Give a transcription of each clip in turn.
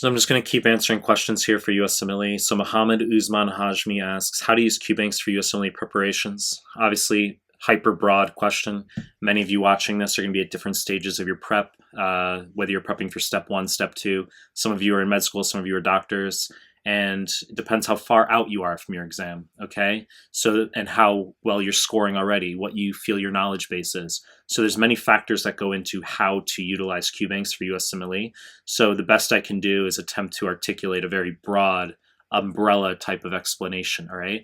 So I'm just going to keep answering questions here for USMLE. So Mohammed Usman Hajmi asks, how to use Qbanks for USMLE preparations? Obviously, hyper broad question. Many of you watching this are going to be at different stages of your prep, whether you're prepping for step 1, step 2. Some of you are in med school, some of you are doctors, and it depends how far out you are from your exam, okay? So, and how well you're scoring already, what you feel your knowledge base is. So there's many factors that go into how to utilize Qbanks for USMLE. So the best I can do is attempt to articulate a very broad umbrella type of explanation, all right?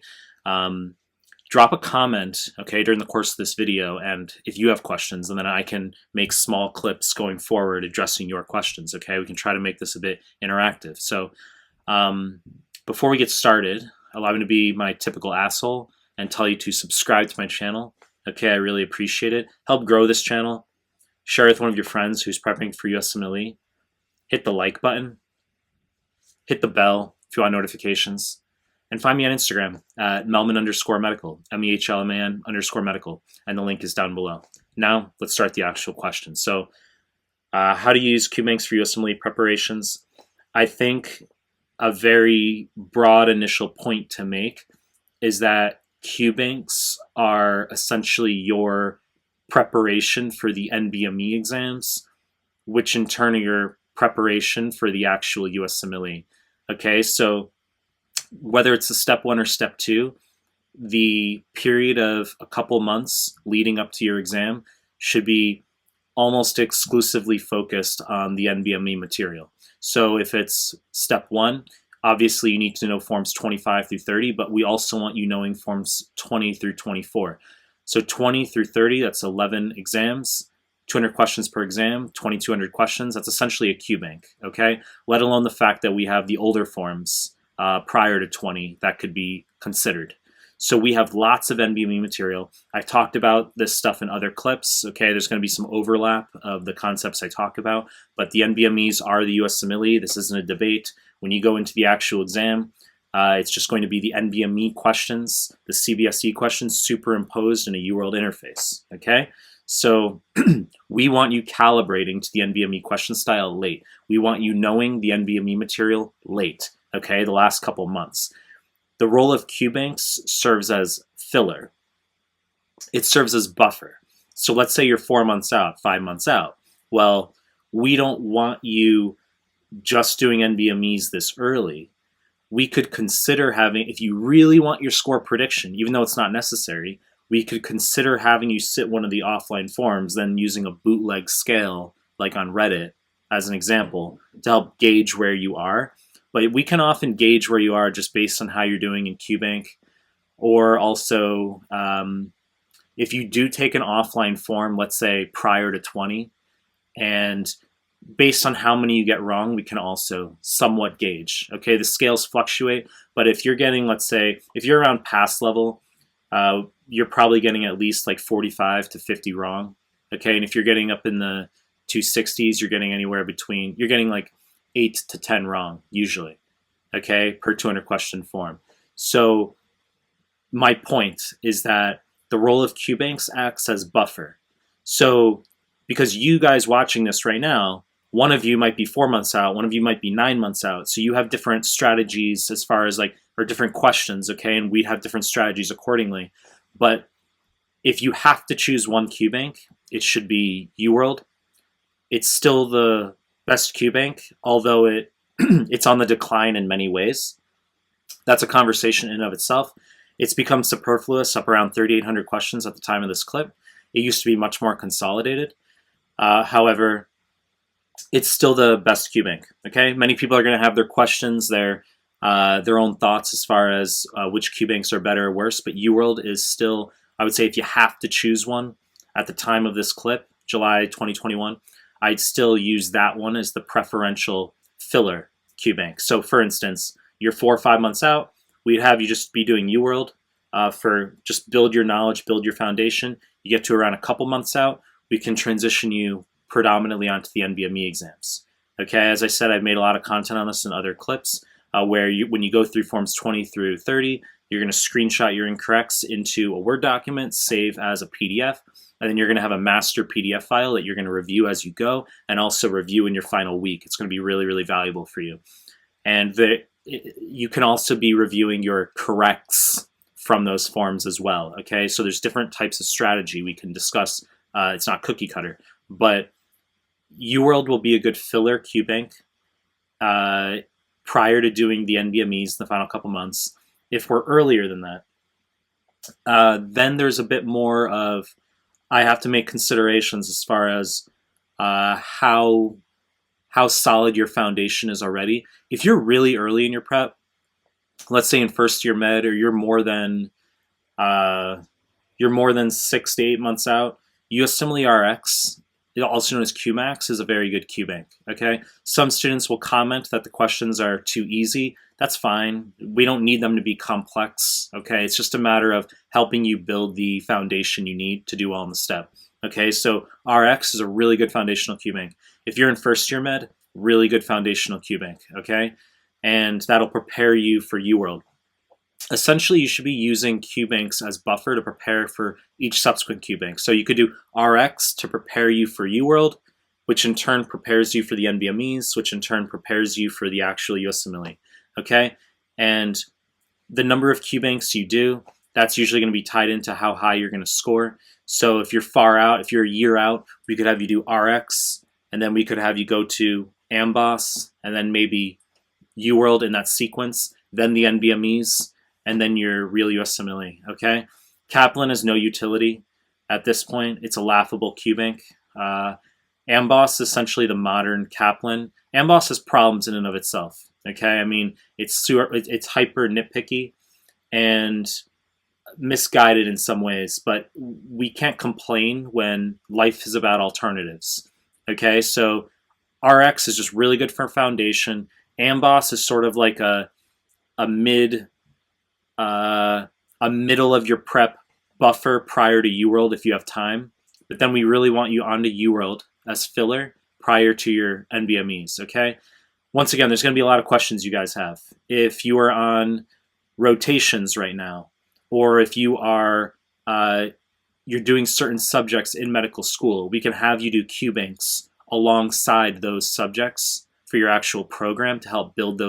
Drop a comment, okay, during the course of this video, and if you have questions, and then I can make small clips going forward addressing your questions, okay? We can try to make this a bit interactive. So before we get started, allow me to be my typical asshole and tell you to subscribe to my channel. Okay, I really appreciate it. Help grow this channel. Share with one of your friends who's prepping for USMLE. Hit the like button. Hit the bell if you want notifications. And find me on Instagram at Mehlman_medical, MEHLMAN_medical, and the link is down below. Now, let's start the actual question. So, how to use Qbanks for USMLE preparations? I think a very broad initial point to make is that Qbanks are essentially your preparation for the NBME exams, which in turn are your preparation for the actual USMLE. Okay, so whether it's a step 1 or step 2, the period of a couple months leading up to your exam should be almost exclusively focused on the NBME material. So if it's step 1, obviously you need to know forms 25 through 30, but we also want you knowing forms 20 through 24. So 20 through 30, that's 11 exams, 200 questions per exam, 2,200 questions. That's essentially a Qbank, okay? Let alone the fact that we have the older forms prior to 20 that could be considered. So we have lots of NBME material. I talked about this stuff in other clips, okay? There's going to be some overlap of the concepts I talk about, but the NBMEs are the USMLE. This isn't a debate. When you go into the actual exam, it's just going to be the NBME questions, the CBSE questions superimposed in a UWorld interface, okay? So we want you calibrating to the NBME question style late. We want you knowing the NBME material late, okay, the last couple months. The role of Qbanks serves as filler. It serves as buffer. So let's say you're 4 months out, 5 months out. Well, we don't want you just doing NBMEs this early. We could consider having, if you really want your score prediction, even though it's not necessary, we could consider having you sit one of the offline forms, then using a bootleg scale, like on Reddit, as an example, to help gauge where you are. But we can often gauge where you are just based on how you're doing in Qbank. Or also, if you do take an offline form, let's say prior to 20, and based on how many you get wrong, we can also somewhat gauge. Okay, the scales fluctuate, but if you're getting, let's say, if you're around pass level, you're probably getting at least like 45 to 50 wrong. Okay, and if you're getting up in the 260s, you're getting anywhere between, you're getting like 8 to 10 wrong, usually, okay, per 200 question form. So my point is that the role of Qbanks acts as buffer. So because you guys watching this right now, one of you might be 4 months out, one of you might be 9 months out. So you have different strategies as far as like, or different questions, okay, and we'd have different strategies accordingly. But if you have to choose one Qbank, it should be UWorld. It's still the best Qbank, although it's on the decline in many ways. That's a conversation in and of itself. It's become superfluous, up around 3,800 questions at the time of this clip. It used to be much more consolidated. However, it's still the best Qbank, okay? Many people are going to have their questions, their own thoughts as far as which Qbanks are better or worse, but UWorld is still, I would say if you have to choose one at the time of this clip, July 2021, I'd still use that one as the preferential filler Qbank. So for instance, you're 4 or 5 months out, we'd have you just be doing UWorld for just build your knowledge, build your foundation. You get to around a couple months out, we can transition you predominantly onto the NBME exams. Okay, as I said, I've made a lot of content on this in other clips where when you go through forms 20 through 30, you're going to screenshot your incorrects into a Word document, save as a PDF, and then you're going to have a master PDF file that you're going to review as you go, and also review in your final week. It's going to be really, really valuable for you. And you can also be reviewing your corrects from those forms as well. Okay, so there's different types of strategy we can discuss. It's not cookie cutter, but UWorld will be a good filler Qbank prior to doing the NBMEs in the final couple months. If we're earlier than that, then there's a bit more of, I have to make considerations as far as how solid your foundation is already. If you're really early in your prep, let's say in first year med, or you're more than 6 to 8 months out, USMLE RX, also known as Qbanks, is a very good Qbank. Okay, some students will comment that the questions are too easy. That's fine. We don't need them to be complex. Okay, it's just a matter of helping you build the foundation you need to do well in the step. Okay, so RX is a really good foundational Qbank. If you're in first year med, really good foundational Qbank. Okay, and that'll prepare you for UWorld. Essentially, you should be using Qbanks as buffer to prepare for each subsequent Qbank. So you could do RX to prepare you for UWorld, which in turn prepares you for the NBMEs, which in turn prepares you for the actual USMLE. Okay, and the number of Qbanks you do, that's usually going to be tied into how high you're going to score. So if you're far out, if you're a year out, we could have you do RX, and then we could have you go to AMBOSS, and then maybe UWorld in that sequence, then the NBMEs, and then your real USMLE. Okay, Kaplan has no utility at this point. It's a laughable Qbank. AMBOSS is essentially the modern Kaplan. AMBOSS has problems in and of itself. Okay, I mean, it's hyper nitpicky and misguided in some ways, but we can't complain when life is about alternatives. Okay, so RX is just really good for foundation. AMBOSS is sort of like a middle of your prep buffer prior to UWorld if you have time, but then we really want you onto UWorld as filler prior to your NBMEs. Okay, once again, there's going to be a lot of questions you guys have. If you are on rotations right now, or if you are you're doing certain subjects in medical school, we can have you do Qbanks alongside those subjects for your actual program to help build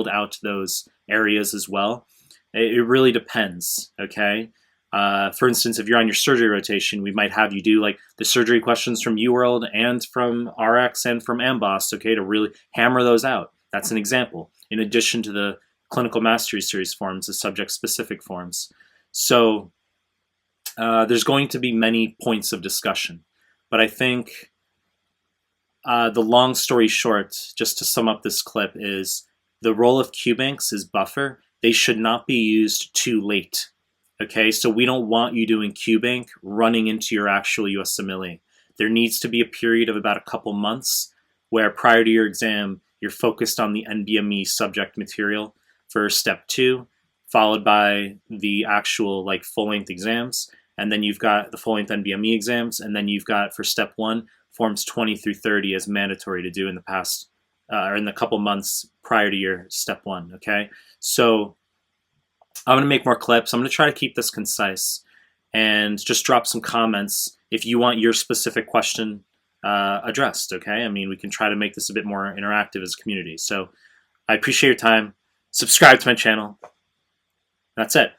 out those areas as well. It really depends. Okay, for instance, if you're on your surgery rotation, we might have you do like the surgery questions from UWorld and from RX and from AMBOSS, okay, to really hammer those out. That's an example, in addition to the clinical mastery series forms, the subject-specific forms. So there's going to be many points of discussion, but I think the long story short, just to sum up this clip, is the role of Qbanks is buffer. They should not be used too late. Okay, so we don't want you doing Qbank running into your actual USMLE. There needs to be a period of about a couple months where prior to your exam, you're focused on the NBME subject material for step 2, followed by the actual like full-length exams, and then you've got the full-length NBME exams, and then you've got for step 1, forms 20 through 30 as mandatory to do in the past, or in the couple months prior to your step 1, okay? So I'm going to make more clips. I'm going to try to keep this concise and just drop some comments if you want your specific question addressed, okay? I mean, we can try to make this a bit more interactive as a community. So I appreciate your time. Subscribe to my channel. That's it.